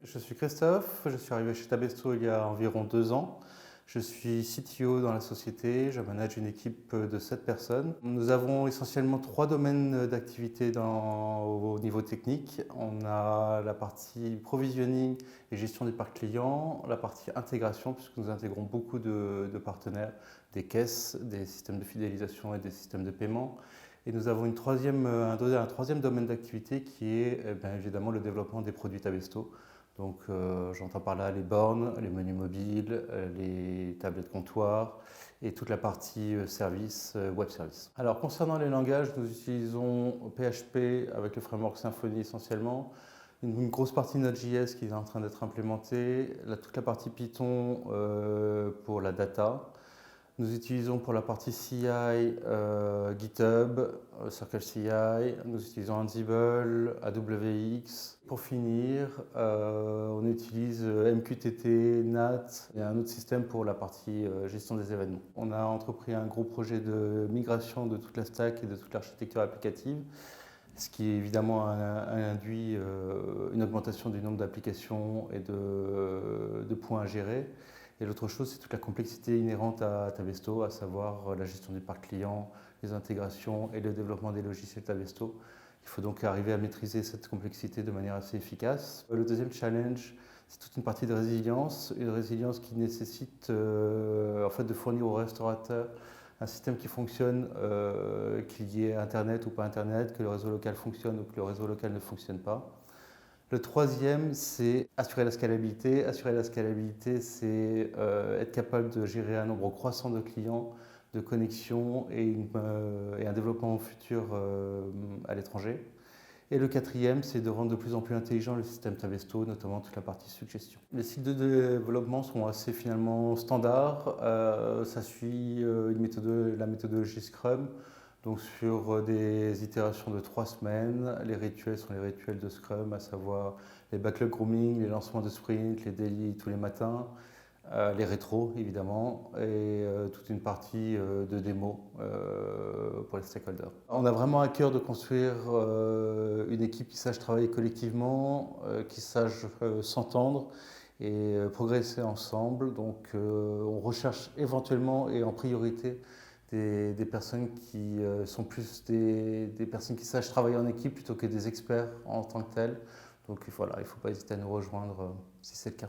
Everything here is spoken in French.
Je suis Christophe, je suis arrivé chez Tabesto il y a environ 2 ans. Je suis CTO dans la société, je manage une équipe de 7 personnes. Nous avons essentiellement 3 domaines d'activité au niveau technique. On a la partie provisioning et gestion du parc client, la partie intégration, puisque nous intégrons beaucoup de partenaires, des caisses, des systèmes de fidélisation et des systèmes de paiement. Et nous avons un troisième domaine d'activité qui est évidemment le développement des produits Tabesto. Donc j'entends par là les bornes, les menus mobiles, les tablettes comptoirs et toute la partie service, web service. Alors concernant les langages, nous utilisons PHP avec le framework Symfony essentiellement, une grosse partie Node.js qui est en train d'être implémentée, toute la partie Python pour la data. Nous utilisons pour la partie CI GitHub, CircleCI, nous utilisons Ansible, AWX. Pour finir, on utilise MQTT, NAT et un autre système pour la partie gestion des événements. On a entrepris un gros projet de migration de toute la stack et de toute l'architecture applicative, ce qui évidemment induit une augmentation du nombre d'applications et de points à gérer. Et l'autre chose, c'est toute la complexité inhérente à Tabesto, à savoir la gestion du parc client, les intégrations et le développement des logiciels Tabesto. Il faut donc arriver à maîtriser cette complexité de manière assez efficace. Le deuxième challenge, c'est toute une partie de résilience, une résilience qui nécessite en fait de fournir aux restaurateurs un système qui fonctionne, qu'il y ait Internet ou pas Internet, que le réseau local fonctionne ou que le réseau local ne fonctionne pas. Le troisième, c'est assurer la scalabilité. Assurer la scalabilité, c'est être capable de gérer un nombre croissant de clients, de connexions et un développement futur à l'étranger. Et le quatrième, c'est de rendre de plus en plus intelligent le système Tabesto, notamment toute la partie suggestion. Les cycles de développement sont assez finalement standards. Ça suit la méthodologie Scrum. Donc sur des itérations de 3 semaines, les rituels sont les rituels de Scrum, à savoir les backlog grooming, les lancements de sprint, les daily tous les matins, les rétros évidemment, et toute une partie de démo pour les stakeholders. On a vraiment à cœur de construire une équipe qui sache travailler collectivement, qui sache s'entendre et progresser ensemble. Donc on recherche éventuellement et en priorité des personnes qui sont plus des personnes qui sachent travailler en équipe plutôt que des experts en tant que tels. Donc voilà, il ne faut pas hésiter à nous rejoindre si c'est le cas.